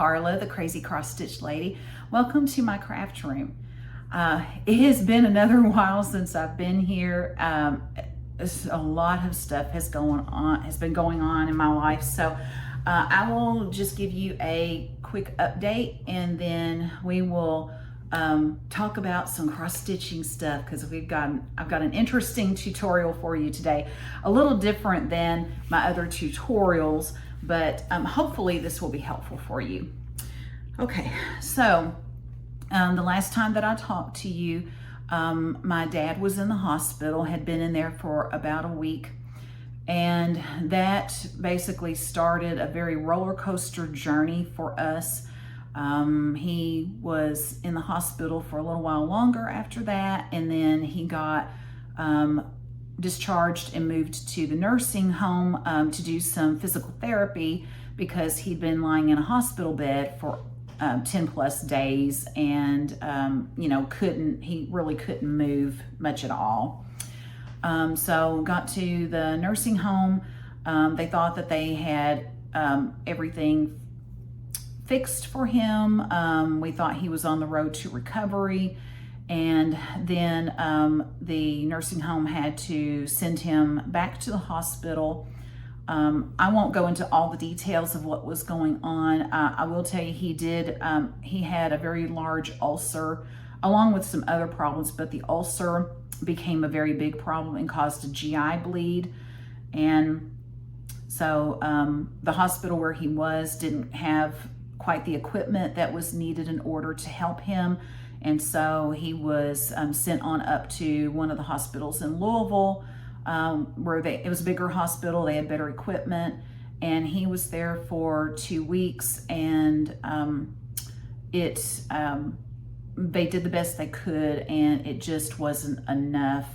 Carla, the crazy cross stitch lady. Welcome to my craft room. It has been another while since I've been here. A lot of stuff has been going on in my life, so I will just give you a quick update, and then we will talk about some cross stitching stuff, because I've got an interesting tutorial for you today, a little different than my other tutorials, but hopefully this will be helpful for you. Okay, so the last time that I talked to you, my dad was in the hospital, had been in there for about a week, and that basically started a very roller coaster journey for us. He was in the hospital for a little while longer after that, and then he got discharged and moved to the nursing home to do some physical therapy, because he'd been lying in a hospital bed for 10 plus days, and he really couldn't move much at all. So got to the nursing home. They thought that they had everything fixed for him. We thought he was on the road to recovery, and then the nursing home had to send him back to the hospital. I won't go into all the details of what was going on. I will tell you he had a very large ulcer along with some other problems, but the ulcer became a very big problem and caused a GI bleed. And so the hospital where he was didn't have quite the equipment that was needed in order to help him. And so he was sent on up to one of the hospitals in Louisville, where it was a bigger hospital, they had better equipment, and he was there for 2 weeks, and they did the best they could, and it just wasn't enough.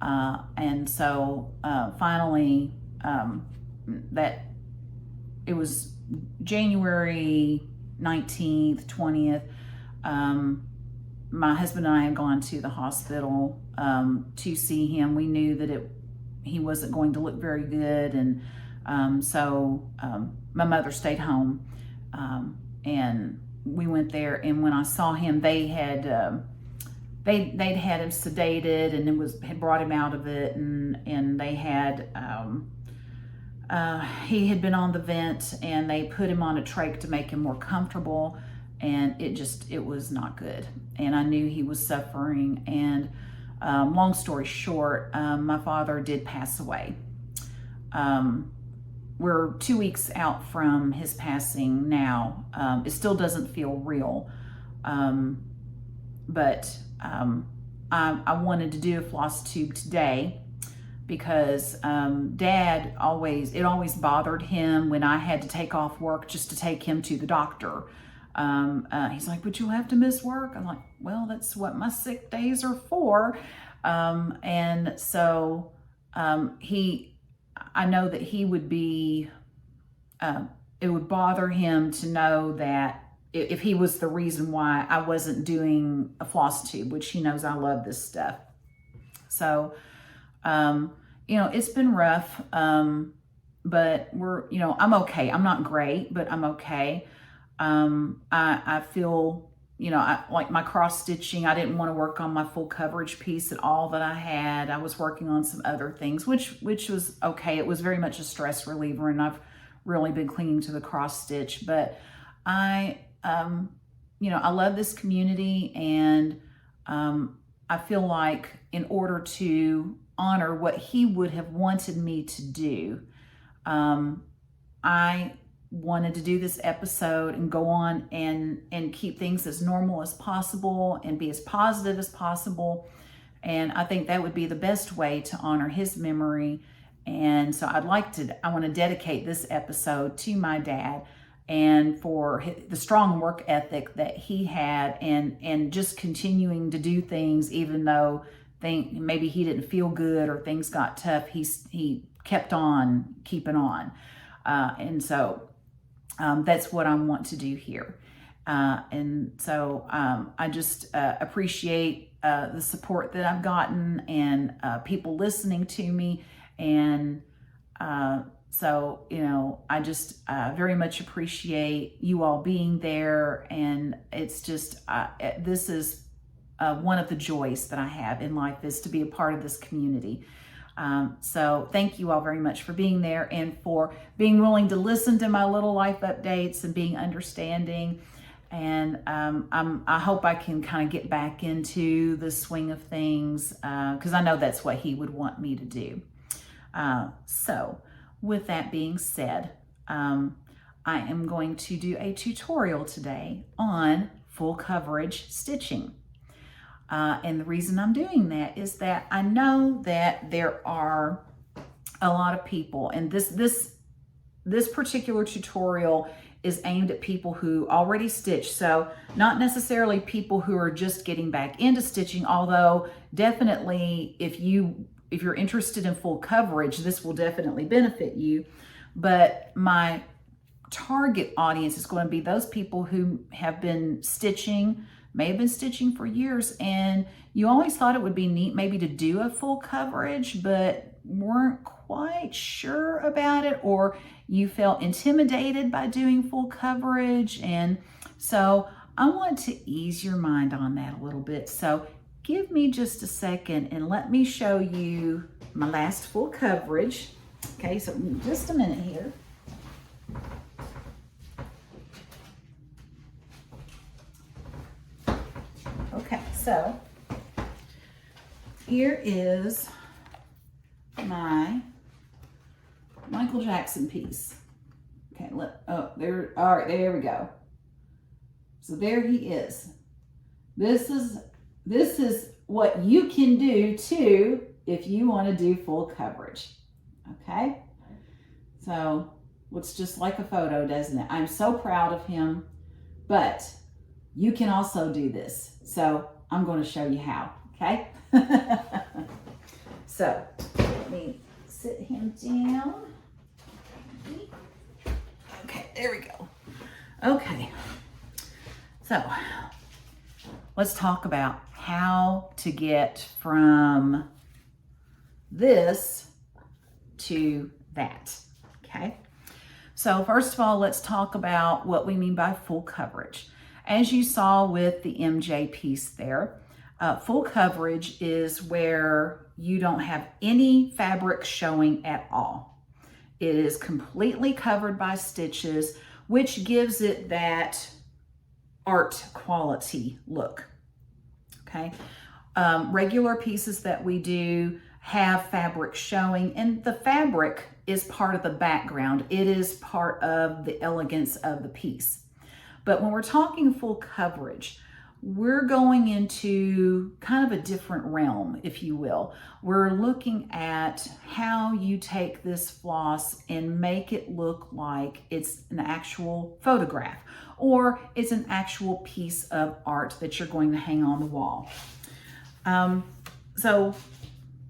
And so finally, that it was January 19th, 20th, my husband and I had gone to the hospital to see him. We knew that he wasn't going to look very good, and so my mother stayed home, and we went there. And when I saw him, they'd had him sedated, and had brought him out of it, and they had he had been on the vent, and they put him on a trach to make him more comfortable, and it was not good, and I knew he was suffering. And long story short, my father did pass away. We're 2 weeks out from his passing now. It still doesn't feel real, but I wanted to do a FlossTube today, because Dad it always bothered him when I had to take off work just to take him to the doctor. He's like, "But you'll have to miss work." I'm like, "Well, that's what my sick days are for." And so I know that he would be, it would bother him to know that if he was the reason why I wasn't doing a FlossTube, which he knows I love this stuff. So, it's been rough, but I'm okay. I'm not great, but I'm okay. I feel, like my cross stitching, I didn't want to work on my full coverage piece at all that I had. I was working on some other things, which was okay. It was very much a stress reliever, and I've really been clinging to the cross stitch. But I love this community, and I feel like in order to honor what he would have wanted me to do, I wanted to do this episode and go on and keep things as normal as possible and be as positive as possible. And I think that would be the best way to honor his memory. And so I want to dedicate this episode to my dad, and for the strong work ethic that he had, and just continuing to do things even though maybe he didn't feel good or things got tough. He kept on keeping on. And so that's what I want to do here. And so I just appreciate the support that I've gotten, and people listening to me, and So, you know, I just very much appreciate you all being there. And it's just, this is one of the joys that I have in life, is to be a part of this community. So thank you all very much for being there and for being willing to listen to my little life updates and being understanding. And I hope I can kind of get back into the swing of things, because I know that's what he would want me to do. So with that being said, I am going to do a tutorial today on full coverage stitching. And the reason I'm doing that is that I know that there are a lot of people, and this particular tutorial is aimed at people who already stitch. So not necessarily people who are just getting back into stitching, although definitely if you're interested in full coverage, this will definitely benefit you. But my target audience is going to be those people who have been stitching, may have been stitching for years, and you always thought it would be neat maybe to do a full coverage, but weren't quite sure about it, or you felt intimidated by doing full coverage. And so I want to ease your mind on that a little bit. So give me just a second and let me show you my last full coverage. Okay, so just a minute here. Okay, so here is my Michael Jackson piece. Okay, all right, there we go. So there he is. This is what you can do too if you want to do full coverage. Okay, so looks just like a photo, doesn't it? I'm so proud of him, but you can also do this. So I'm going to show you how, okay? So let me sit him down. Okay, there we go. Okay, so let's talk about how to get from this to that, okay? So first of all, let's talk about what we mean by full coverage. As you saw with the MJ piece there, full coverage is where you don't have any fabric showing at all. It is completely covered by stitches, which gives it that art quality look, okay? Regular pieces that we do have fabric showing, and the fabric is part of the background. It is part of the elegance of the piece. But when we're talking full coverage, we're going into kind of a different realm, if you will. We're looking at how you take this floss and make it look like it's an actual photograph, or it's an actual piece of art that you're going to hang on the wall. So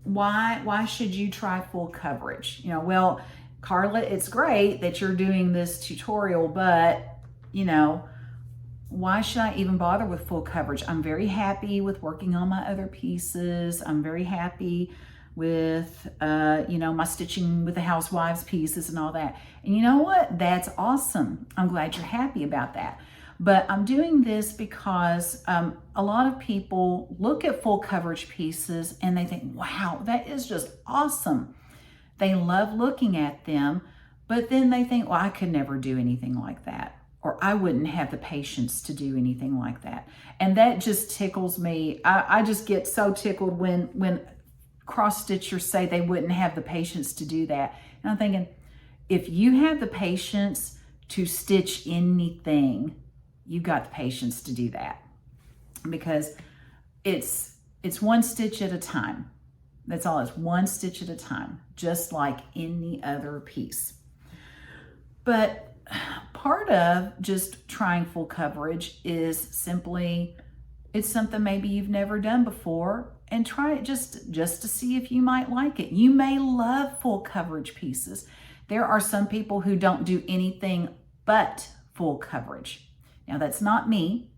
why should you try full coverage? You know, well, Carla, it's great that you're doing this tutorial, but you know, why should I even bother with full coverage? I'm very happy with working on my other pieces. I'm very happy with, you know, my stitching with the housewives pieces and all that. And you know what? That's awesome. I'm glad you're happy about that. But I'm doing this because a lot of people look at full coverage pieces and they think, wow, that is just awesome. They love looking at them, but then they think, well, I could never do anything like that, or I wouldn't have the patience to do anything like that. And that just tickles me. I just get so tickled when cross-stitchers say they wouldn't have the patience to do that. And I'm thinking, if you have the patience to stitch anything, you've got the patience to do that, because it's one stitch at a time. That's all. It's one stitch at a time, just like any other piece. But part of just trying full coverage is simply, it's something maybe you've never done before, and try it just to see if you might like it. You may love full coverage pieces. There are some people who don't do anything but full coverage. Now that's not me,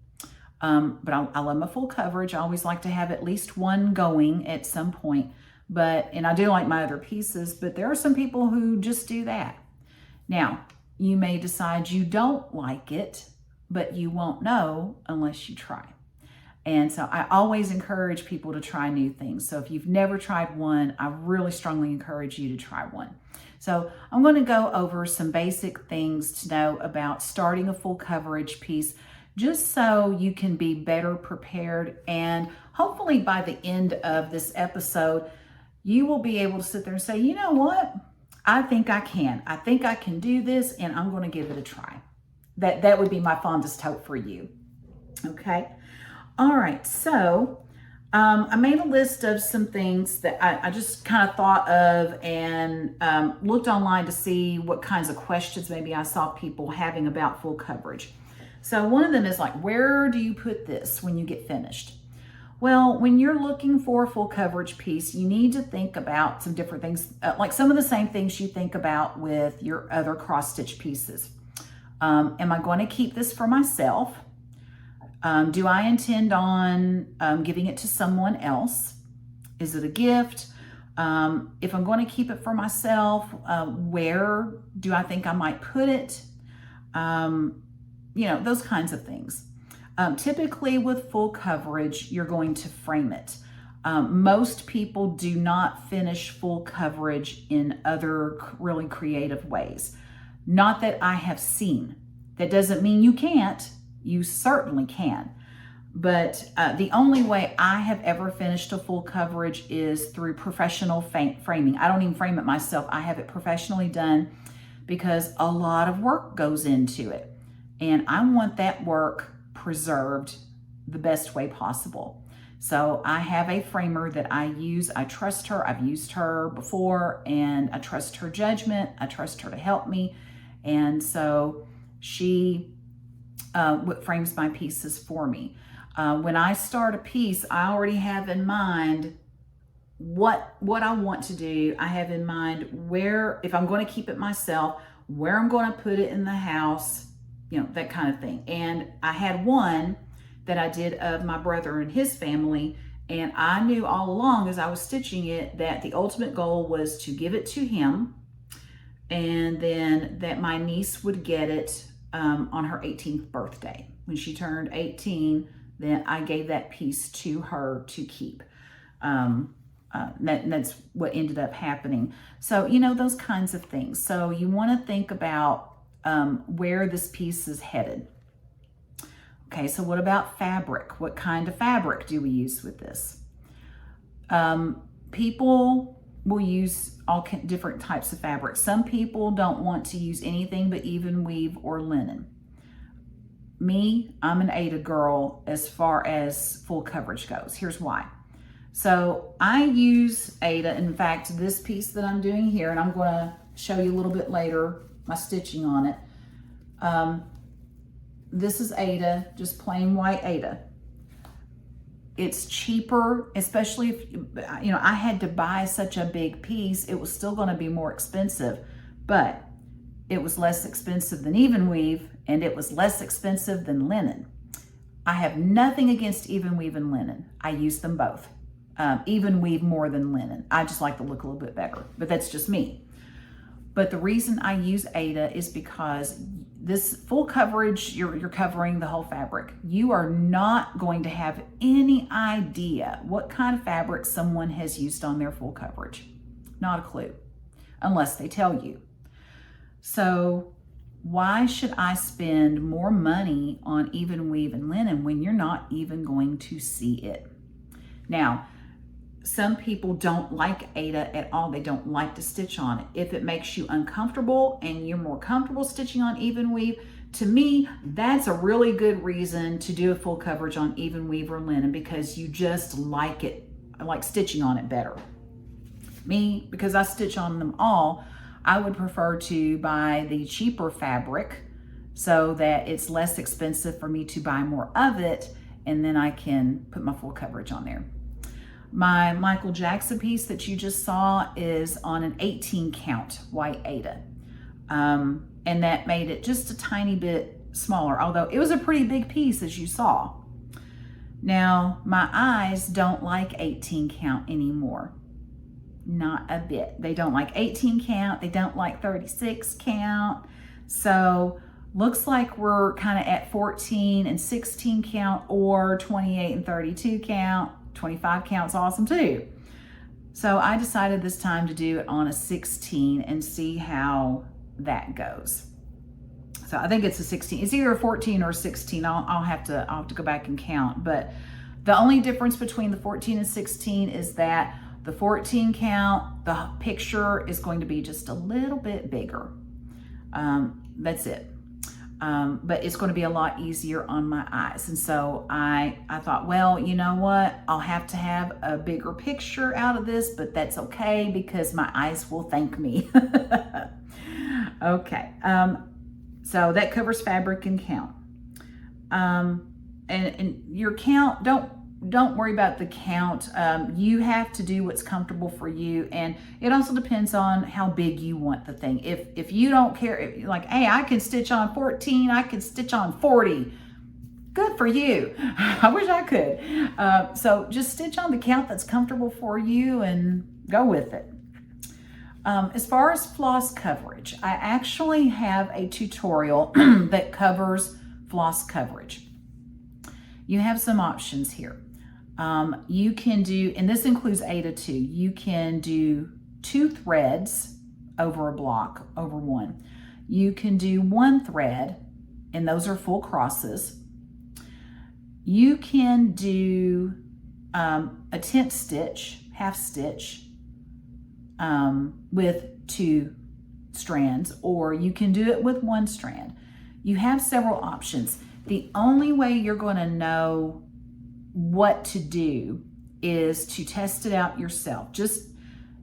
but I love my full coverage. I always like to have at least one going at some point. and I do like my other pieces, but there are some people who just do that. Now, you may decide you don't like it, but you won't know unless you try. And so I always encourage people to try new things. So if you've never tried one, I really strongly encourage you to try one. So I'm going to go over some basic things to know about starting a full coverage piece, just so you can be better prepared. And hopefully by the end of this episode, you will be able to sit there and say, you know what? I think I can. I think I can do this, and I'm going to give it a try. That would be my fondest hope for you. Okay. All right. So I made a list of some things that I just kind of thought of, and looked online to see what kinds of questions maybe I saw people having about full coverage. So one of them is like, where do you put this when you get finished? Well, when you're looking for a full coverage piece, you need to think about some different things, like some of the same things you think about with your other cross stitch pieces. Am I going to keep this for myself? Do I intend on giving it to someone else? Is it a gift? If I'm going to keep it for myself, where do I think I might put it? You know, those kinds of things. Typically with full coverage, you're going to frame it. Most people do not finish full coverage in other really creative ways. Not that I have seen. That doesn't mean you can't. You certainly can. But the only way I have ever finished a full coverage is through professional framing. I don't even frame it myself. I have it professionally done because a lot of work goes into it. And I want that work preserved the best way possible. So I have a framer that I use. I trust her. I've used her before, and I trust her judgment. I trust her to help me. And so she frames my pieces for me. When I start a piece, I already have in mind what I want to do. I have in mind where, if I'm going to keep it myself, where I'm going to put it in the house, you know, that kind of thing. And I had one that I did of my brother and his family, and I knew all along as I was stitching it that the ultimate goal was to give it to him, and then that my niece would get it on her 18th birthday. When she turned 18, then I gave that piece to her to keep. That's what ended up happening. So, you know, those kinds of things. So you want to think about where this piece is headed. Okay, so what about fabric? What kind of fabric do we use with this? People will use all different types of fabric. Some people don't want to use anything but even weave or linen. Me, I'm an Aida girl as far as full coverage goes. Here's why. So I use Aida. In fact, this piece that I'm doing here, and I'm going to show you a little bit later my stitching on it. This is Aida, just plain white Aida. It's cheaper, especially if, you know, I had to buy such a big piece. It was still going to be more expensive, but it was less expensive than even weave, and it was less expensive than linen. I have nothing against even weave and linen. I use them both. Even weave more than linen. I just like the look a little bit better, but that's just me. But the reason I use Aida is because this full coverage, you're covering the whole fabric. You are not going to have any idea what kind of fabric someone has used on their full coverage. Not a clue, unless they tell you. So why should I spend more money on even weave and linen when you're not even going to see it? Now, some people don't like Aida at all. They don't like to stitch on it. If it makes you uncomfortable and you're more comfortable stitching on even weave, to me, that's a really good reason to do a full coverage on even weave or linen, because you just like it, like stitching on it better. Me, because I stitch on them all, I would prefer to buy the cheaper fabric so that it's less expensive for me to buy more of it, and then I can put my full coverage on there. My Michael Jackson piece that you just saw is on an 18 count white Aida. And that made it just a tiny bit smaller, although it was a pretty big piece as you saw. Now, my eyes don't like 18 count anymore. Not a bit. They don't like 18 count. They don't like 36 count. So looks like we're kind of at 14 and 16 count, or 28 and 32 count. 25 count's awesome too. So I decided this time to do it on a 16 and see how that goes. So I think it's a 16. It's either a 14 or a 16. I'll have to go back and count. But the only difference between the 14 and 16 is that the 14 count, the picture is going to be just a little bit bigger. That's it. But it's going to be a lot easier on my eyes. And so I thought, well, you know what? I'll have to have a bigger picture out of this, but that's okay because my eyes will thank me. Okay. So that covers fabric and count. And your count, don't worry about the count. You have to do what's comfortable for you, and it also depends on how big you want the thing. If you don't care, if you're like, hey, I can stitch on 14, I can stitch on 40. Good for you. I wish I could. So just stitch on the count that's comfortable for you and go with it. As far as floss coverage, I actually have a tutorial that covers floss coverage. You have some options here. You can do, and this includes Aida too, you can do 2 threads over a block, over one. You can do 1 thread, and those are full crosses. You can do a tent stitch, half stitch, with 2 strands, or you can do it with 1 strand. You have several options. The only way you're going to know what to do is to test it out yourself. Just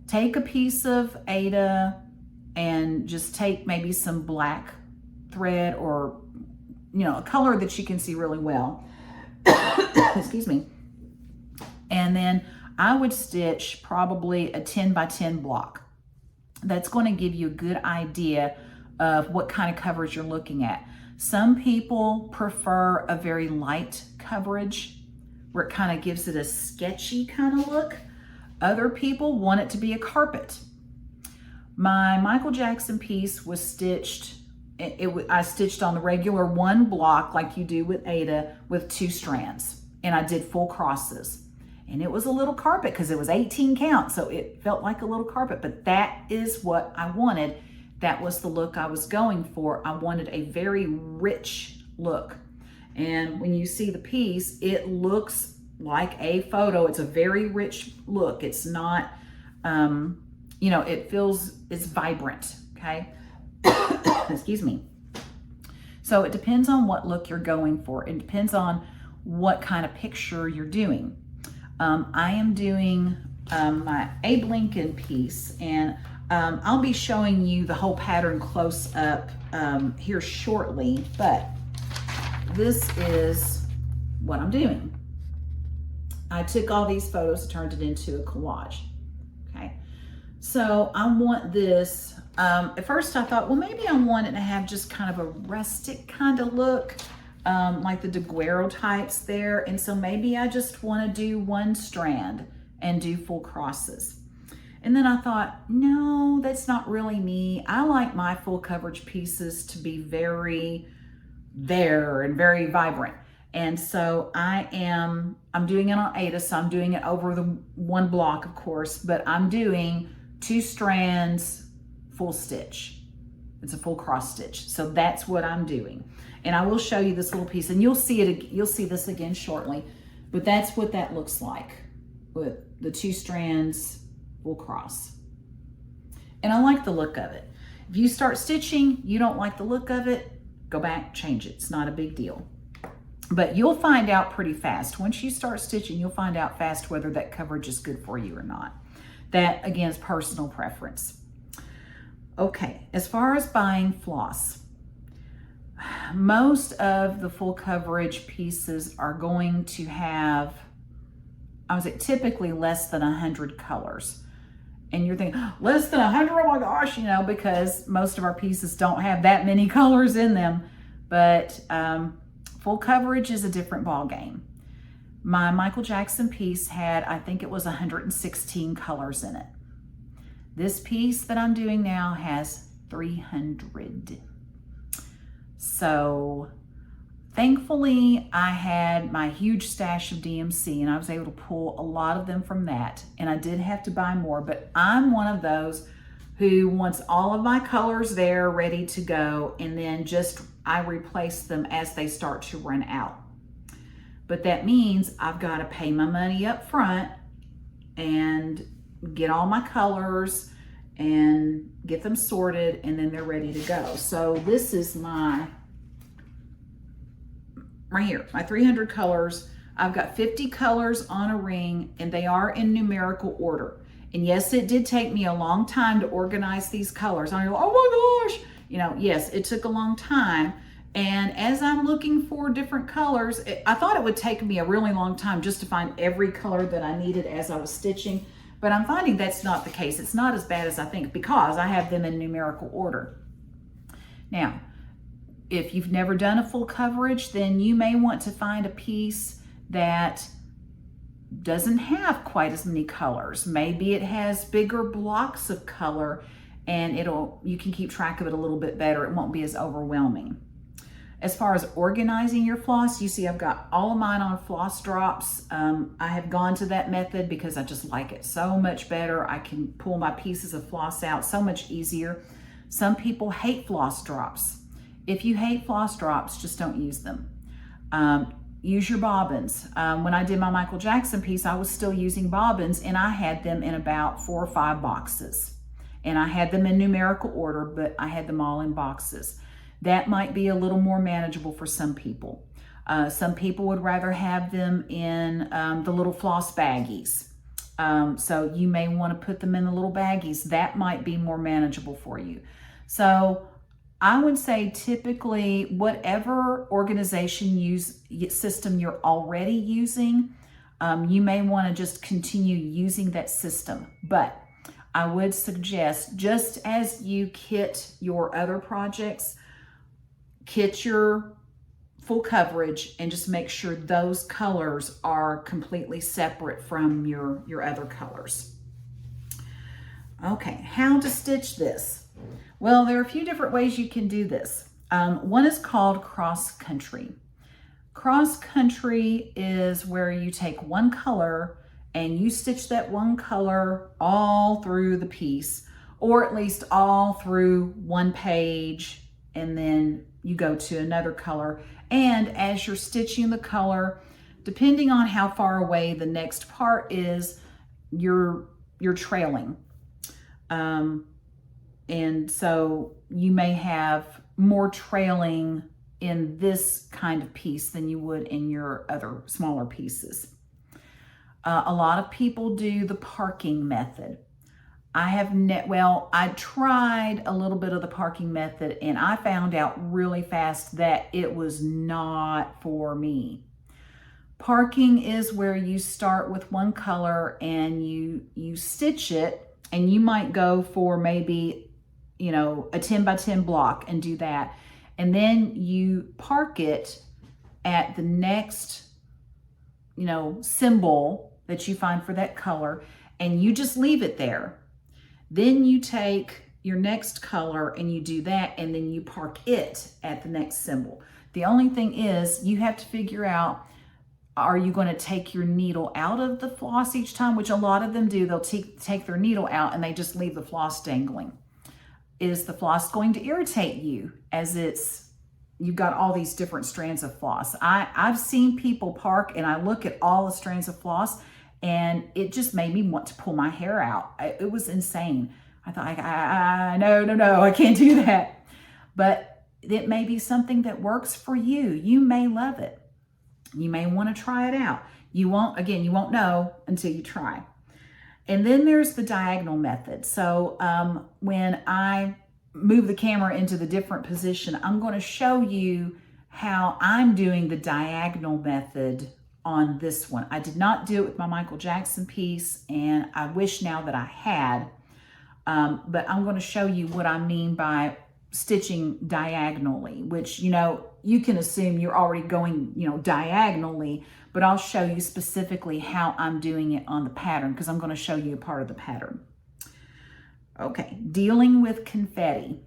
take a piece of Aida and just take maybe some black thread, or a color that you can see really well. Excuse me. And then I would stitch probably a 10 by 10 block. That's going to give you a good idea of what kind of coverage you're looking at. Some people prefer a very light coverage where it kind of gives it a sketchy kind of look. Other people want it to be a carpet. My Michael Jackson piece was stitched, I stitched on the regular 1 block like you do with Aida with 2 strands, and I did full crosses. And it was a little carpet because it was 18 count, so it felt like a little carpet, but that is what I wanted. That was the look I was going for. I wanted a very rich look. And when you see the piece, it looks like a photo. It's a very rich look. It's not, it feels, it's vibrant, okay? Excuse me. So it depends on what look you're going for. It depends on what kind of picture you're doing. I am doing my Abe Lincoln piece, and I'll be showing you the whole pattern close up here shortly, but this is what I'm doing. I took all these photos and turned it into a collage, okay? So I want this, at first I thought, well, maybe I want it to have just kind of a rustic kind of look, like the daguerreotypes types there. And so maybe I just want to do 1 strand and do full crosses. And then I thought, no, that's not really me. I like my full coverage pieces to be very there and very vibrant. And so I'm doing it on Aida, so I'm doing it over the 1 block, of course, but I'm doing 2 strands, full stitch. It's a full cross stitch. So that's what I'm doing. And I will show you this little piece, and you'll see this again shortly, but that's what that looks like with the 2 strands, full cross. And I like the look of it. If you start stitching, you don't like the look of it, go back, change it. It's not a big deal. But you'll find out pretty fast. Once you start stitching, you'll find out fast whether that coverage is good for you or not. That, again, is personal preference. Okay, as far as buying floss, most of the full coverage pieces are going to have, I would say, typically less than 100 colors. And you're thinking, less than 100? Oh my gosh, because most of our pieces don't have that many colors in them. But full coverage is a different ball game. My Michael Jackson piece had, I think it was 116 colors in it. This piece that I'm doing now has 300. So thankfully I had my huge stash of DMC and I was able to pull a lot of them from that. And I did have to buy more, but I'm one of those who wants all of my colors there ready to go, and then just I replace them as they start to run out. But that means I've got to pay my money up front and get all my colors and get them sorted, and then they're ready to go. So this is my, right here, my 300 colors. I've got 50 colors on a ring, and they are in numerical order. And yes, it did take me a long time to organize these colors. I go, oh my gosh, you know, yes, it took a long time. And as I'm looking for different colors, I thought it would take me a really long time just to find every color that I needed as I was stitching. But I'm finding that's not the case. It's not as bad as I think because I have them in numerical order. Now, if you've never done a full coverage, then you may want to find a piece that doesn't have quite as many colors. Maybe it has bigger blocks of color and you can keep track of it a little bit better. It won't be as overwhelming. As far as organizing your floss, you see I've got all of mine on floss drops. I have gone to that method because I just like it so much better. I can pull my pieces of floss out so much easier. Some people hate floss drops. If you hate floss drops, just don't use them. Use your bobbins. When I did my Michael Jackson piece, I was still using bobbins, and I had them in about 4 or 5 boxes. And I had them in numerical order, but I had them all in boxes. That might be a little more manageable for some people. Some people would rather have them in the little floss baggies. So you may want to put them in the little baggies. That might be more manageable for you. So I would say typically whatever organization system you're already using, you may want to just continue using that system. But I would suggest, just as you kit your other projects, kit your full coverage and just make sure those colors are completely separate from your other colors. Okay, how to stitch this? Well, there are a few different ways you can do this. One is called cross country. Cross country is where you take one color and you stitch that one color all through the piece, or at least all through one page, and then you go to another color. And as you're stitching the color, depending on how far away the next part is, you're trailing. And so you may have more trailing in this kind of piece than you would in your other smaller pieces. A lot of people do the parking method. I tried a little bit of the parking method, and I found out really fast that it was not for me. Parking is where you start with one color and you stitch it, and you might go for maybe, a 10 by 10 block and do that. And then you park it at the next, symbol that you find for that color, and you just leave it there. Then you take your next color and you do that, and then you park it at the next symbol. The only thing is you have to figure out, are you going to take your needle out of the floss each time, which a lot of them do. They'll take their needle out and they just leave the floss dangling. Is the floss going to irritate you as you've got all these different strands of floss? I've seen people park and I look at all the strands of floss, and it just made me want to pull my hair out. It was insane. I thought, no, I can't do that. But it may be something that works for you. You may love it. You may want to try it out. You won't know until you try. And then there's the diagonal method. So when I move the camera into the different position, I'm going to show you how I'm doing the diagonal method on this one. I did not do it with my Michael Jackson piece, and I wish now that I had, but I'm going to show you what I mean by stitching diagonally, which, you can assume you're already going, diagonally, but I'll show you specifically how I'm doing it on the pattern, because I'm going to show you a part of the pattern. Okay, dealing with confetti.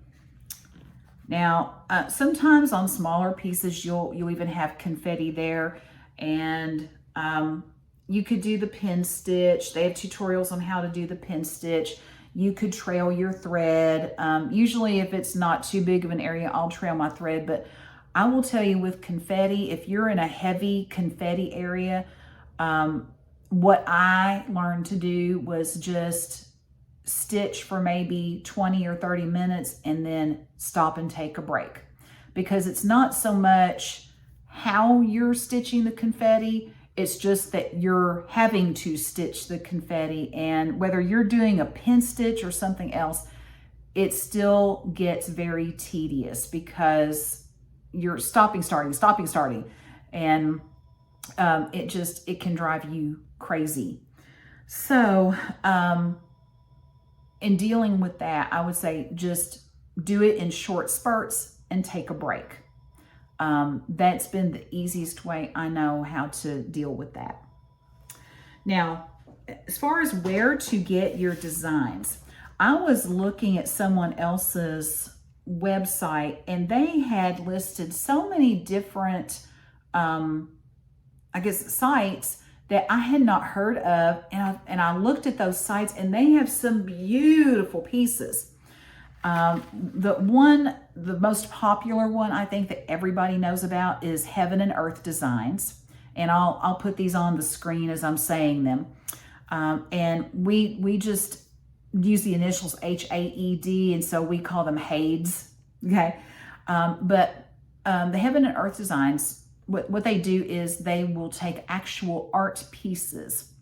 Now, sometimes on smaller pieces, you'll even have confetti there, and you could do the pin stitch. They have tutorials on how to do the pin stitch. You could trail your thread. Usually if it's not too big of an area, I'll trail my thread, but I will tell you with confetti, if you're in a heavy confetti area, what I learned to do was just stitch for maybe 20 or 30 minutes and then stop and take a break, because it's not so much how you're stitching the confetti, it's just that you're having to stitch the confetti, and whether you're doing a pin stitch or something else, it still gets very tedious because you're stopping, starting, and it can drive you crazy. So in dealing with that, I would say just do it in short spurts and take a break. That's been the easiest way I know how to deal with that. Now, as far as where to get your designs, I was looking at someone else's website and they had listed so many different, sites that I had not heard of. And I looked at those sites and they have some beautiful pieces. The most popular one I think that everybody knows about is Heaven and Earth Designs. And I'll put these on the screen as I'm saying them. And we just use the initials HAED, and so we call them HAEDs, okay? But the Heaven and Earth Designs, what they do is they will take actual art pieces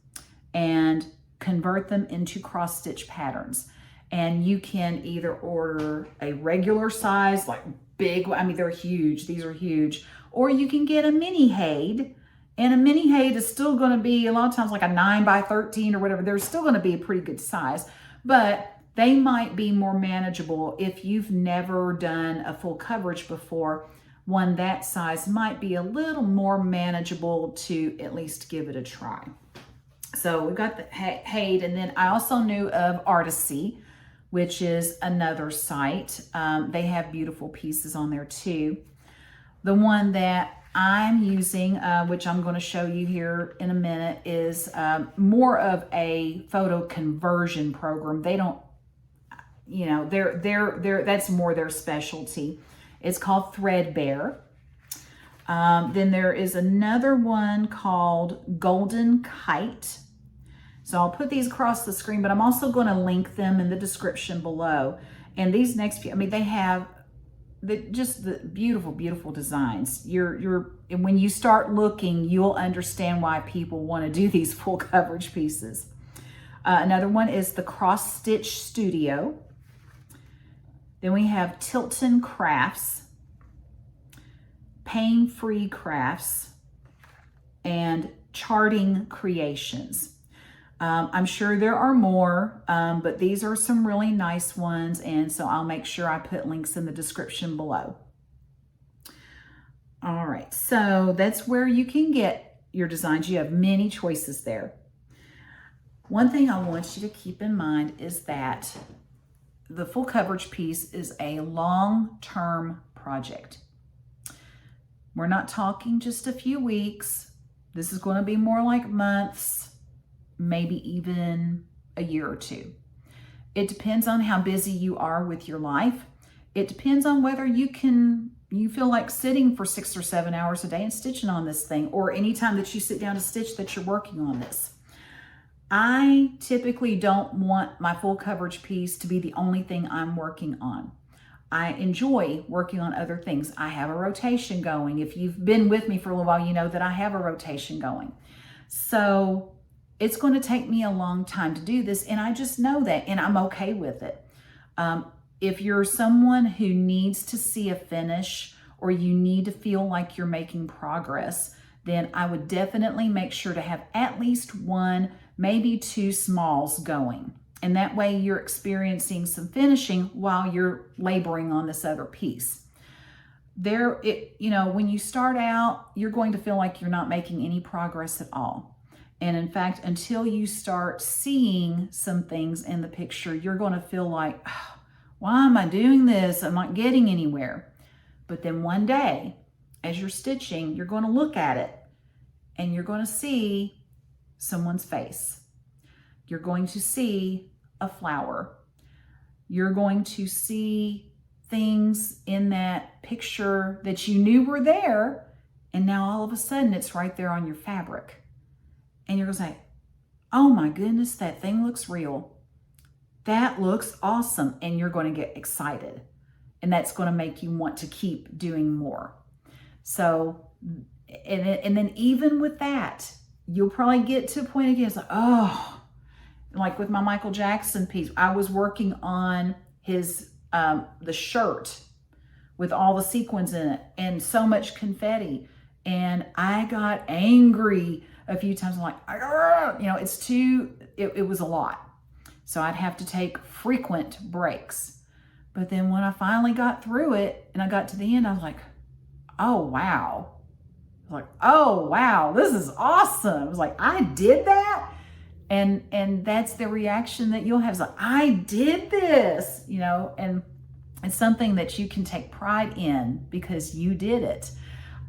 and convert them into cross-stitch patterns. And you can either order a regular size, like big, I mean, they're huge, these are huge, or you can get a mini HAED. And a mini HAED is still going to be a lot of times like a 9x13 or whatever. They're still going to be a pretty good size, but they might be more manageable if you've never done a full coverage before. One that size might be a little more manageable to at least give it a try. So we've got the HAED, and then I also knew of Artisy, which is another site. They have beautiful pieces on there too. The one that I'm using, which I'm going to show you here in a minute, is more of a photo conversion program. They don't, you know, that's more their specialty. It's called Threadbare. Then there is another one called Golden Kite. So I'll put these across the screen, but I'm also going to link them in the description below. And these next few, I mean, they have just the beautiful, beautiful designs. When you start looking, you'll understand why people want to do these full coverage pieces. Another one is the Cross Stitch Studio. Then we have Tilton Crafts, Pain Free Crafts, and Charting Creations. I'm sure there are more, but these are some really nice ones, and so I'll make sure I put links in the description below. All right, so that's where you can get your designs. You have many choices there. One thing I want you to keep in mind is that the full coverage piece is a long-term project. We're not talking just a few weeks. This is going to be more like months, maybe even a year or two. It depends on how busy you are with your life. It depends on whether you feel like sitting for 6 or 7 hours a day and stitching on this thing, or anytime that you sit down to stitch that you're working on this. I typically don't want my full coverage piece to be the only thing I'm working on. I enjoy working on other things. I have a rotation going. If you've been with me for a little while, you know that I have a rotation going. So it's going to take me a long time to do this, and I just know that, and I'm okay with it. If you're someone who needs to see a finish, or you need to feel like you're making progress, then I would definitely make sure to have at least one, maybe 2 smalls going. And that way you're experiencing some finishing while you're laboring on this other piece. When you start out, you're going to feel like you're not making any progress at all. And in fact, until you start seeing some things in the picture, you're going to feel like, oh, why am I doing this? I'm not getting anywhere. But then one day, as you're stitching, you're going to look at it and you're going to see someone's face. You're going to see a flower. You're going to see things in that picture that you knew were there, and now all of a sudden it's right there on your fabric. And you're going to say, oh my goodness, that thing looks real. That looks awesome. And you're going to get excited. And that's going to make you want to keep doing more. So, and then even with that, you'll probably get to a point again, it's like, oh, like with my Michael Jackson piece, I was working on his, the shirt with all the sequins in it and so much confetti. And I got angry a few times. I'm like, you know, it was a lot. So I'd have to take frequent breaks. But then when I finally got through it and I got to the end, I was like, oh, wow. I was like, oh, wow, this is awesome. I was like, I did that. And that's the reaction that you'll have. It's like, I did this, you know, and it's something that you can take pride in because you did it.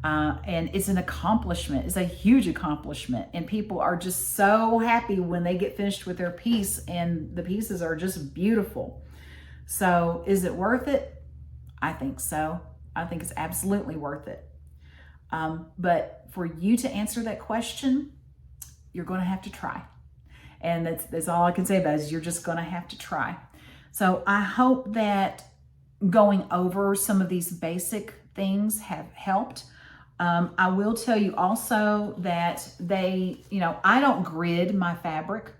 And it's an accomplishment. It's a huge accomplishment. And people are just so happy when they get finished with their piece and the pieces are just beautiful. So is it worth it? I think so. I think it's absolutely worth it. But for you to answer that question, you're going to have to try. And that's all I can say about it is you're just going to have to try. So I hope that going over some of these basic things have helped. I will tell you also that I don't grid my fabric,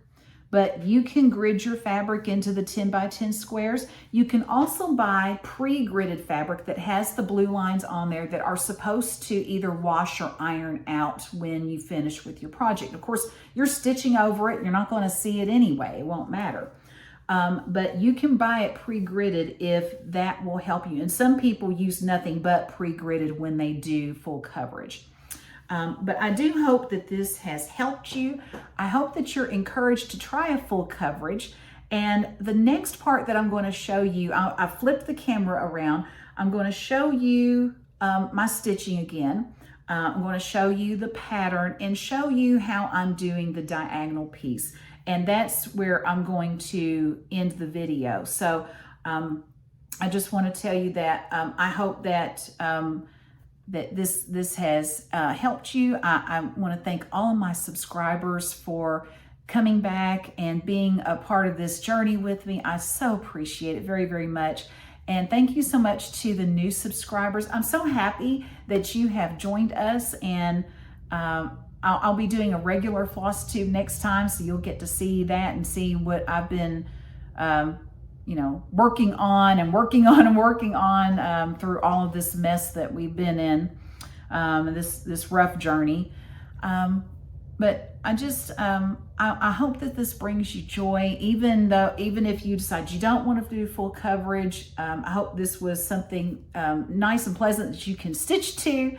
but you can grid your fabric into the 10 by 10 squares. You can also buy pre-gridded fabric that has the blue lines on there that are supposed to either wash or iron out when you finish with your project. Of course, you're stitching over it. You're not going to see it anyway. It won't matter. But you can buy it pre-gridded if that will help you. And some people use nothing but pre-gridded when they do full coverage. But I do hope that this has helped you. I hope that you're encouraged to try a full coverage. And the next part that I'm going to show you, I flipped the camera around. I'm going to show you my stitching again. I'm going to show you the pattern and show you how I'm doing the diagonal piece. And that's where I'm going to end the video. So I just want to tell you that I hope that that this has helped you. I want to thank all of my subscribers for coming back and being a part of this journey with me. I so appreciate it very, very much. And thank you so much to the new subscribers. I'm so happy that you have joined us, and I'll be doing a regular FlossTube next time, so you'll get to see that and see what I've been working on through all of this mess that we've been in, this rough journey. But I just, I hope that this brings you joy, even if you decide you don't want to do full coverage. I hope this was something nice and pleasant that you can stitch to,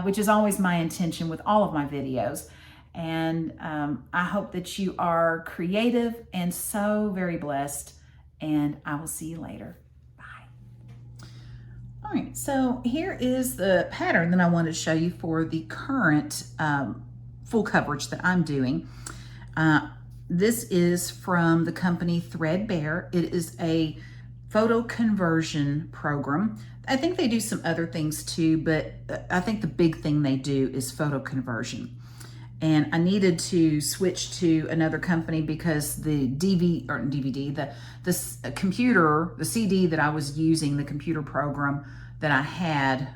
which is always my intention with all of my videos. And I hope that you are creative and so very blessed. And I will see you later. Bye. All right, so here is the pattern that I wanted to show you for the current full coverage that I'm doing. This is from the company Threadbare. It is a photo conversion program. I think they do some other things too, but I think the big thing they do is photo conversion. And I needed to switch to another company because the the computer, the CD that I was using, the computer program that I had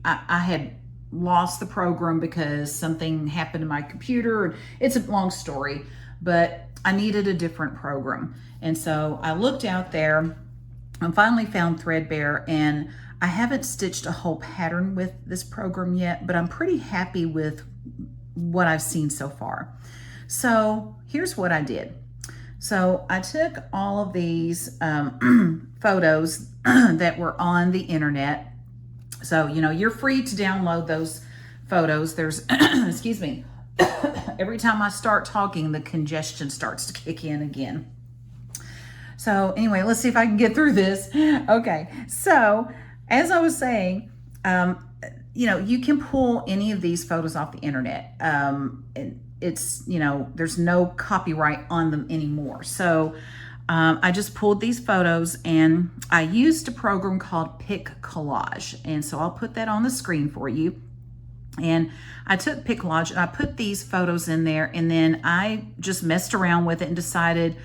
I had lost the program because something happened to my computer. It's a long story, but I needed a different program. And so I looked out there and finally found Threadbare, and I haven't stitched a whole pattern with this program yet, but I'm pretty happy with what I've seen so far. So here's what I did. So I took all of these photos that were on the internet. So, you're free to download those photos. There's, excuse me, every time I start talking, the congestion starts to kick in again. So anyway, let's see if I can get through this. Okay, so as I was saying, you know, you can pull any of these photos off the internet. It's, you know, there's no copyright on them anymore. So I just pulled these photos and I used a program called Pic Collage. And so I'll put that on the screen for you. And I took Pic Collage and I put these photos in there, and then I just messed around with it and decided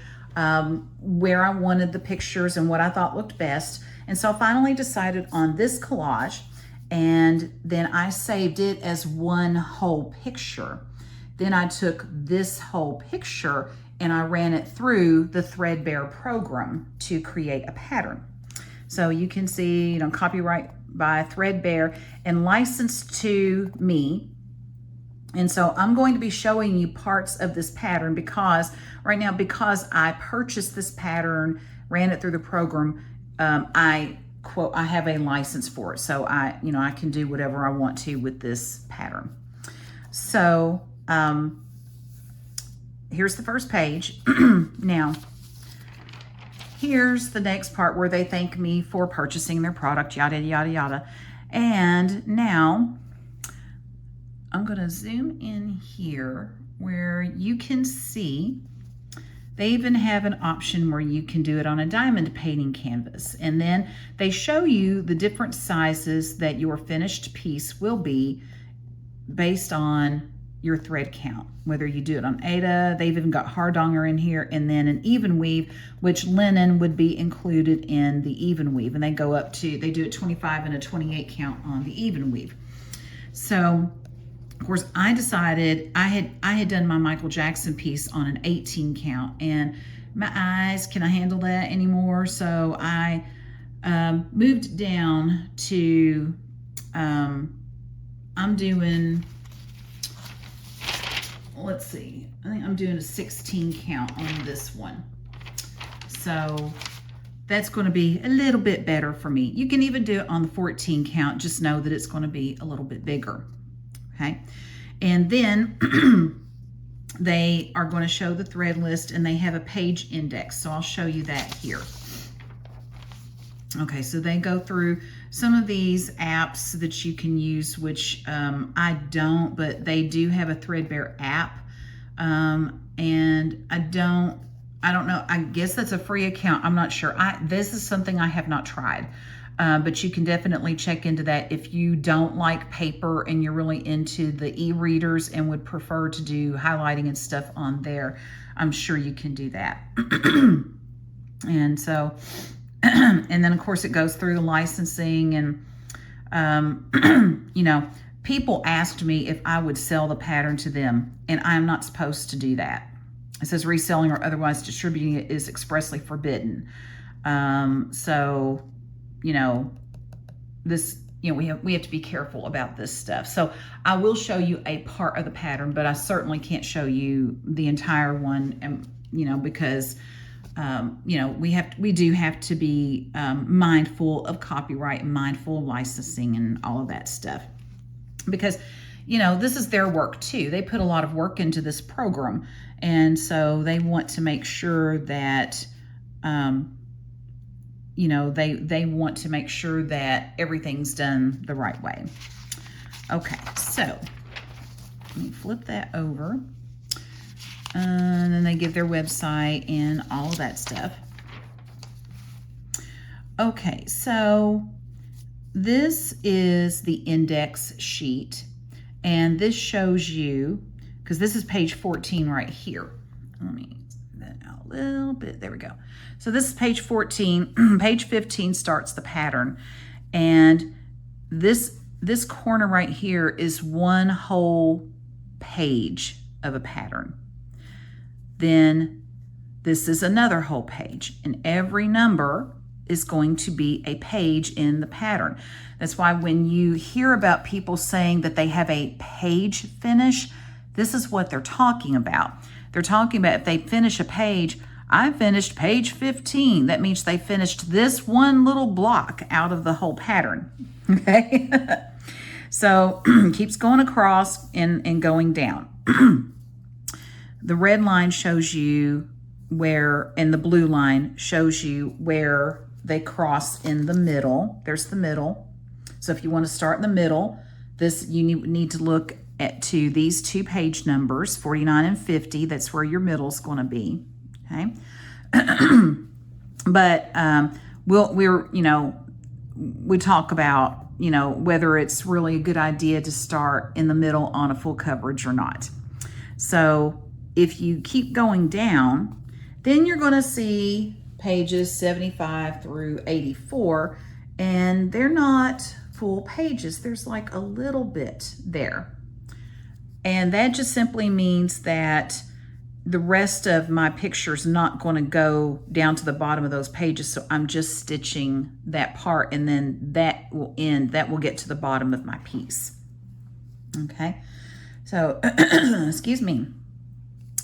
where I wanted the pictures and what I thought looked best. And so I finally decided on this collage, and then I saved it as one whole picture. Then I took this whole picture and I ran it through the Threadbare program to create a pattern. So you can see, you know, copyright by Threadbare and licensed to me. And so I'm going to be showing you parts of this pattern because right now, because I purchased this pattern, ran it through the program, I have a license for it. So I can do whatever I want to with this pattern. So here's the first page. Now, here's the next part where they thank me for purchasing their product, yada, yada, yada. And now I'm gonna zoom in here where you can see they even have an option where you can do it on a diamond painting canvas. And then they show you the different sizes that your finished piece will be based on your thread count, whether you do it on Aida, they've even got hardanger in here, and then an even weave, which linen would be included in the even weave. And they go up to, they do a 25 and a 28 count on the even weave. So, of course, I decided, I had done my Michael Jackson piece on an 18 count, and my eyes, can I handle that anymore? So I moved down to, I'm doing, let's see, I think I'm doing a 16 count on this one. So that's going to be a little bit better for me. You can even do it on the 14 count. Just know that it's going to be a little bit bigger. Okay. And then they are going to show the thread list, and they have a page index. So I'll show you that here. Okay. So they go through some of these apps that you can use, which I don't, but they do have a Threadbare app. And I don't know. I guess that's a free account. I'm not sure. This is something I have not tried, but you can definitely check into that if you don't like paper and you're really into the e-readers and would prefer to do highlighting and stuff on there. I'm sure you can do that. And so, and then of course it goes through the licensing, and you know, people asked me if I would sell the pattern to them, and I'm not supposed to do that. It says reselling or otherwise distributing it is expressly forbidden. So, you know, this, you know, we have to be careful about this stuff. So I will show you a part of the pattern, but I certainly can't show you the entire one, and you know, because you know, we do have to be mindful of copyright and mindful of licensing and all of that stuff, because you know, this is their work too. They put a lot of work into this program, and so they want to make sure that you know, they want to make sure that everything's done the right way. Okay, so let me flip that over. And then they give their website and all of that stuff. Okay, so this is the index sheet, and this shows you, because this is page 14 right here. Let me zoom that out a little bit. There we go. So this is page 14. Page 15 starts the pattern, and this corner right here is one whole page of a pattern. Then this is another whole page, and every number is going to be a page in the pattern. That's why when you hear about people saying that they have a page finish, this is what they're talking about. They're talking about if they finish a page, I finished page 15. That means they finished this one little block out of the whole pattern, okay? So keeps going across and going down. The red line shows you where, and the blue line shows you where they cross in the middle. There's the middle. So if you want to start in the middle, you need to look to these 2 page numbers, 49 and 50. That's where your middle is going to be. Okay. But we talk about, whether it's really a good idea to start in the middle on a full coverage or not. So if you keep going down, then you're going to see pages 75 through 84, and they're not full pages. There's like a little bit there. And that just simply means that the rest of my picture's not going to go down to the bottom of those pages. So I'm just stitching that part, and then that will get to the bottom of my piece. Okay. So, excuse me.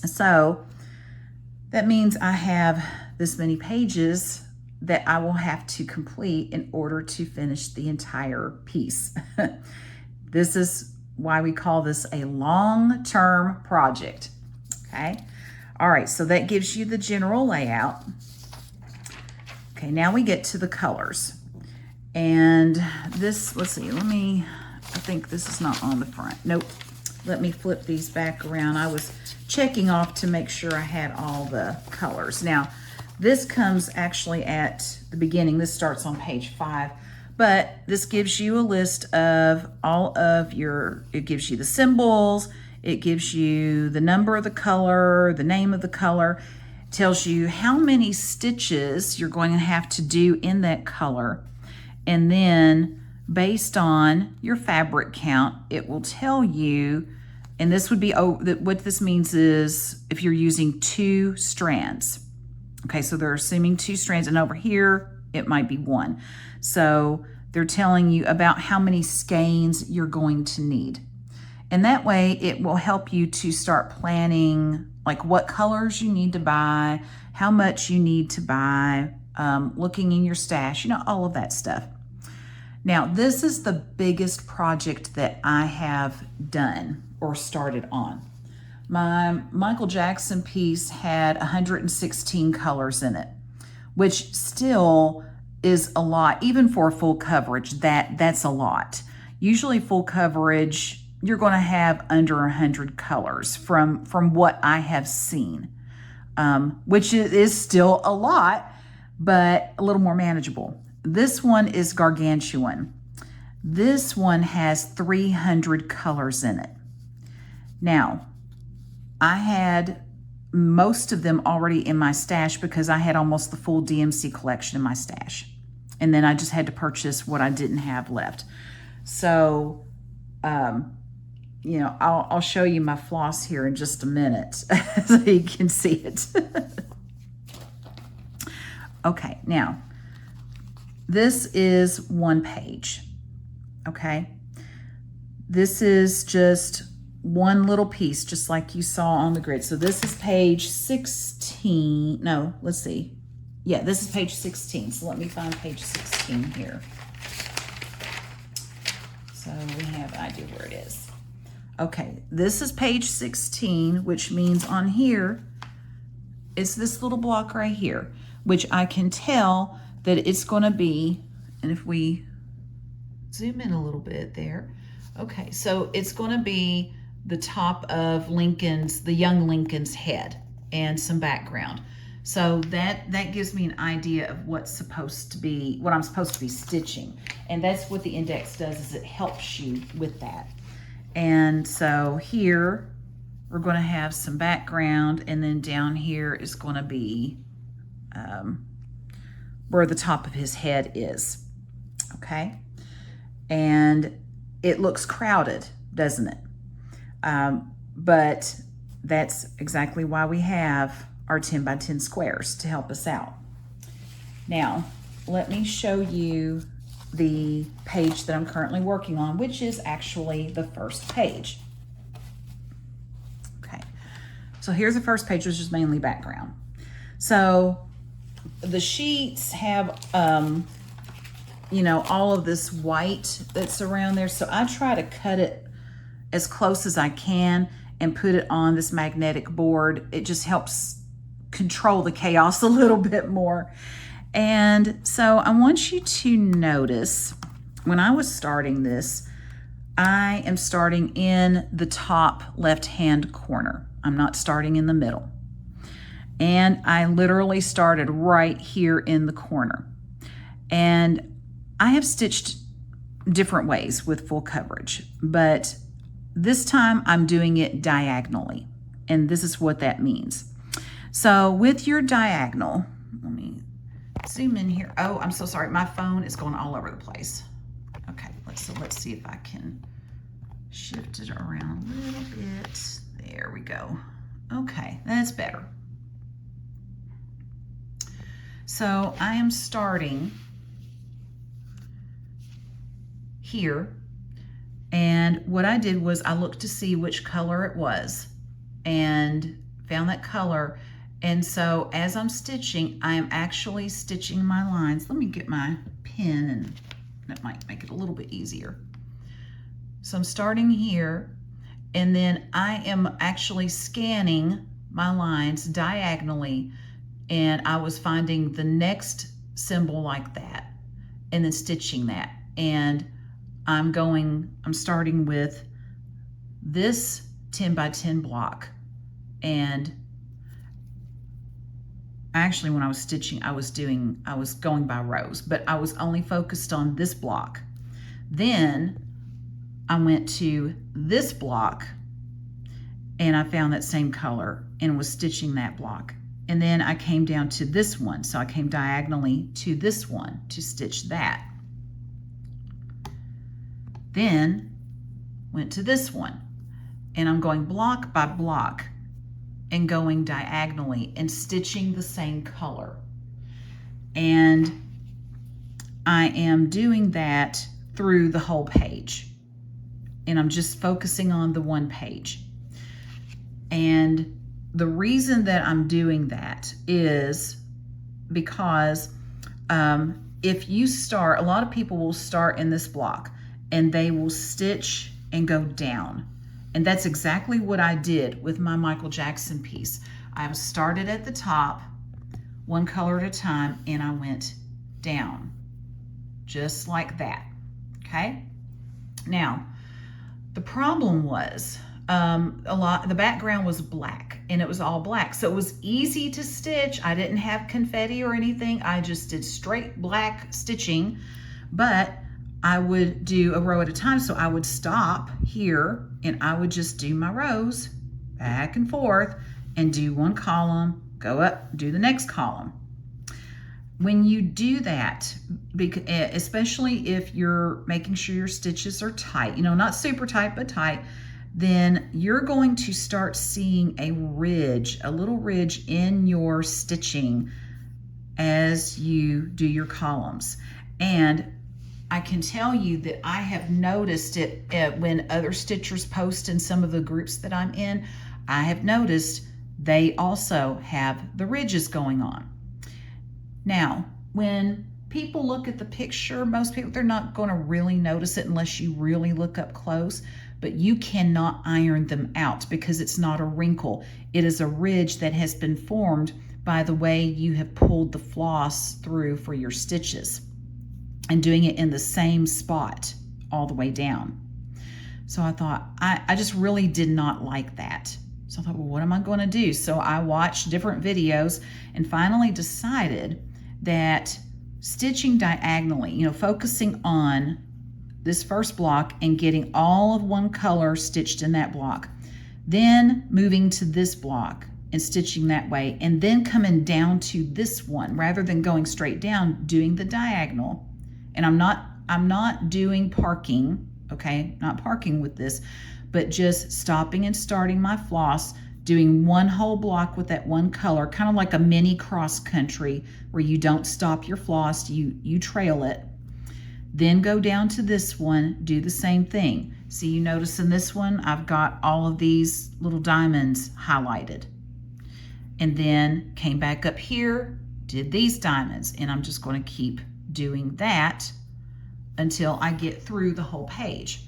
So that means I have this many pages that I will have to complete in order to finish the entire piece. This is why we call this a long-term project. Okay. All right. So that gives you the general layout. Okay. Now we get to the colors. And this, let's see, I think this is not on the front. Nope. Let me flip these back around. I was checking off to make sure I had all the colors. Now, this comes actually at the beginning. This starts on page 5, but this gives you a list of all of it gives you the symbols, it gives you the number of the color, the name of the color, tells you how many stitches you're going to have to do in that color. And then based on your fabric count, it will tell you, and this would be, what this means is if you're using 2 strands. Okay, so they're assuming 2 strands, and over here, it might be 1. So they're telling you about how many skeins you're going to need. And that way, it will help you to start planning, like what colors you need to buy, how much you need to buy, looking in your stash, all of that stuff. Now, this is the biggest project that I have done or started on. My Michael Jackson piece had 116 colors in it, which still is a lot. Even for full coverage, that's a lot. Usually full coverage, you're going to have under 100 colors from what I have seen, which is still a lot, but a little more manageable. This one is gargantuan. This one has 300 colors in it. Now, I had most of them already in my stash because I had almost the full DMC collection in my stash. And then I just had to purchase what I didn't have left. So, I'll show you my floss here in just a minute so you can see it. Okay, now, this is 1 page, okay? This is just one little piece, just like you saw on the grid. So this is page 16. No, let's see. Yeah, this is page 16. So let me find page 16 here. So we have an idea where it is. Okay, this is page 16, which means on here, it's this little block right here, which I can tell that it's going to be, and if we zoom in a little bit there, okay, so it's going to be the top of the young Lincoln's head and some background. So that gives me an idea of what I'm supposed to be stitching. And that's what the index does, is it helps you with that. And so here we're going to have some background, and then down here is going to be where the top of his head is. Okay. And it looks crowded, doesn't it? But that's exactly why we have our 10 by 10 squares to help us out. Now, let me show you the page that I'm currently working on, which is actually the first page. Okay, so here's the first page, which is mainly background. So the sheets have you know, all of this white that's around there. So I try to cut it as close as I can and put it on this magnetic board. It just helps control the chaos a little bit more. And so I want you to notice when I was starting this, I am starting in the top left-hand corner. I'm not starting in the middle. And I literally started right here in the corner. And I have stitched different ways with full coverage, but this time I'm doing it diagonally. And this is what that means. So with your diagonal, let me zoom in here. Oh, I'm so sorry. My phone is going all over the place. Okay, let's see if I can shift it around a little bit. There we go. Okay, that's better. So I am starting here, and what I did was I looked to see which color it was and found that color. And so as I'm stitching, I am actually stitching my lines. Let me get my pen, and that might make it a little bit easier. So I'm starting here, and then I am actually scanning my lines diagonally, and I was finding the next symbol like that and then stitching that. And I'm starting with this 10 by 10 block. And actually when I was stitching, I was going by rows, but I was only focused on this block. Then I went to this block and I found that same color and was stitching that block. And then I came down to this one. So I came diagonally to this one to stitch that. Then went to this one, and I'm going block by block and going diagonally and stitching the same color. And I am doing that through the whole page. And I'm just focusing on the one page. And the reason that I'm doing that is because if you start, a lot of people will start in this block and they will stitch and go down. And that's exactly what I did with my Michael Jackson piece. I started at the top, one color at a time, and I went down, just like that, okay? Now, the problem was, the background was black, and it was all black. So it was easy to stitch. I didn't have confetti or anything. I just did straight black stitching, but I would do a row at a time. So I would stop here and I would just do my rows back and forth and do one column, go up, do the next column. When you do that, especially if you're making sure your stitches are tight, you know, not super tight, but tight, then you're going to start seeing a ridge, a little ridge in your stitching as you do your columns. And I can tell you that I have noticed it when other stitchers post in some of the groups that I'm in. I have noticed they also have the ridges going on. Now, when people look at the picture, most people, they're not going to really notice it unless you really look up close, but you cannot iron them out because it's not a wrinkle. It is a ridge that has been formed by the way you have pulled the floss through for your stitches and doing it in the same spot all the way down. So I thought, I just really did not like that. So I thought, well, what am I going to do? So I watched different videos and finally decided that stitching diagonally, you know, focusing on this first block and getting all of one color stitched in that block, then moving to this block and stitching that way, and then coming down to this one rather than going straight down, doing the diagonal. And I'm not doing parking, okay? Not parking with this, but just stopping and starting my floss, doing one whole block with that one color, kind of like a mini cross country where you don't stop your floss, you trail it. Then go down to this one, do the same thing. See, you notice in this one, I've got all of these little diamonds highlighted. And then came back up here, did these diamonds, and I'm just going to keep doing that until I get through the whole page.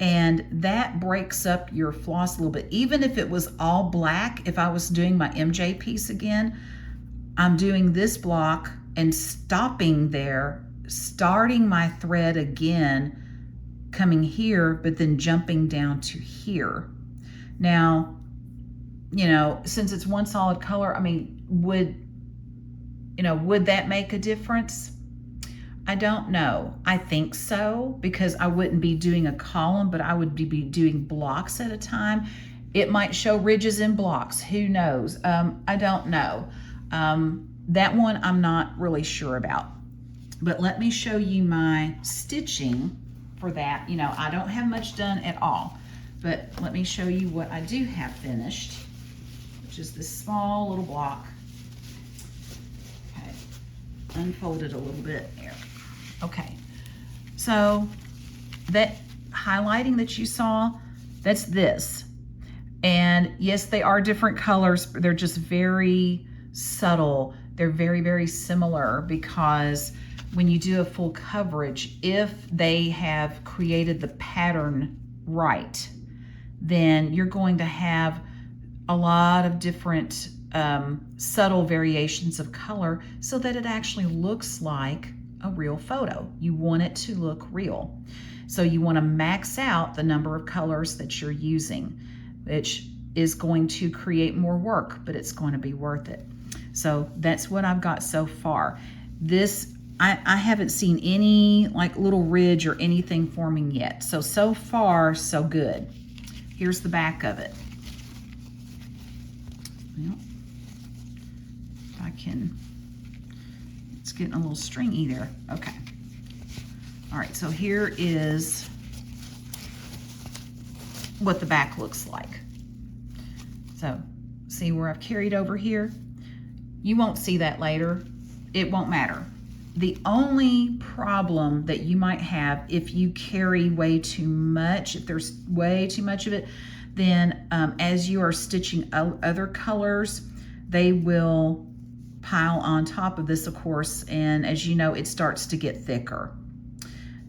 And that breaks up your floss a little bit. Even if it was all black, if I was doing my MJ piece again, I'm doing this block and stopping there, starting my thread again, coming here, but then jumping down to here. Now, you know, since it's one solid color, I mean, would that make a difference? I don't know. I think so, because I wouldn't be doing a column, but I would be doing blocks at a time. It might show ridges in blocks. Who knows? I don't know. That one I'm not really sure about. But let me show you my stitching for that. You know, I don't have much done at all, but let me show you what I do have finished, which is this small little block. Okay, unfold it a little bit there. Okay, so that highlighting that you saw, that's this. And yes, they are different colors, but they're just very subtle. They're very, very similar, because when you do a full coverage, if they have created the pattern right, then you're going to have a lot of different subtle variations of color so that it actually looks like a real photo. You want it to look real. So you want to max out the number of colors that you're using, which is going to create more work, but it's going to be worth it. So that's what I've got so far. This, I haven't seen any like little ridge or anything forming yet. So far, so good. Here's the back of it. Well, if I can, it's getting a little stringy there. Okay. All right, so here is what the back looks like. So see where I've carried over here? You won't see that later. It won't matter. The only problem that you might have if you carry way too much, if there's way too much of it, then as you are stitching other colors, they will pile on top of this, of course, and as you know, it starts to get thicker.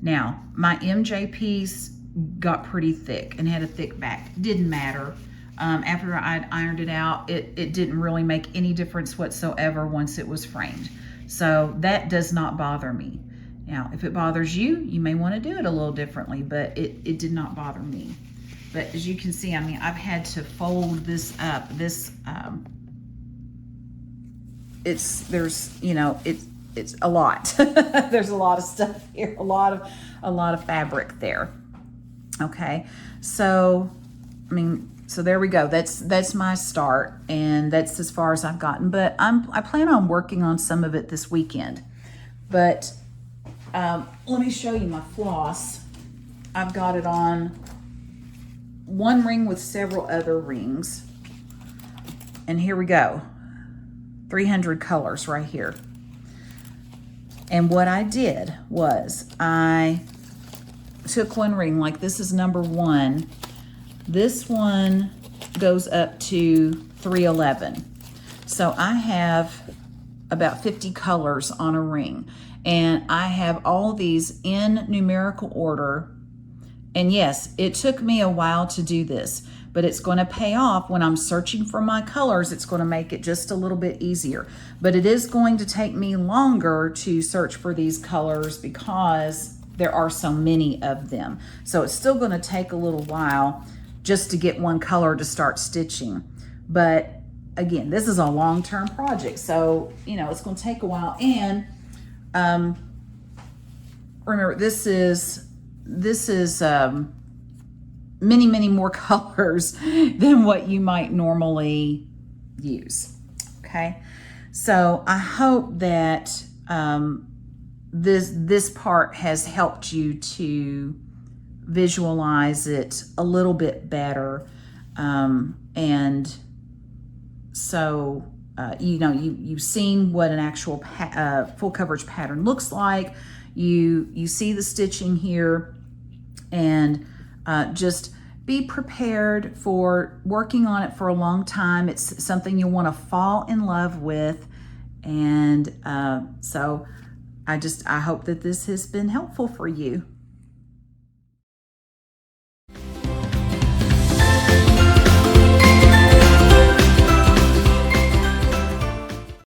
Now, my MJ piece got pretty thick and had a thick back. Didn't matter. After I'd ironed it out, it didn't really make any difference whatsoever once it was framed. So that does not bother me. Now, if it bothers you, you may want to do it a little differently, but it did not bother me. But as you can see, I mean, I've had to fold this up. This, it's a lot. There's a lot of stuff here, a lot of fabric there. Okay, so, I mean, so there we go. That's my start, and that's as far as I've gotten. But I plan on working on some of it this weekend. But let me show you my floss. I've got it on one ring with several other rings, and here we go. 300 colors right here. And what I did was I took one ring, like this is number 1. This one goes up to 311. So I have about 50 colors on a ring, and I have all these in numerical order. And yes, it took me a while to do this, but it's going to pay off when I'm searching for my colors. It's going to make it just a little bit easier, but it is going to take me longer to search for these colors because there are so many of them. So it's still going to take a little while just to get one color to start stitching. But again, this is a long-term project, so you know it's going to take a while. And remember, this is many more colors than what you might normally use. Okay, so I hope that this part has helped you to visualize it a little bit better, and so you know, you've seen what an actual full coverage pattern looks like. You see the stitching here, and just be prepared for working on it for a long time. It's something you'll want to fall in love with, and so I hope that this has been helpful for you.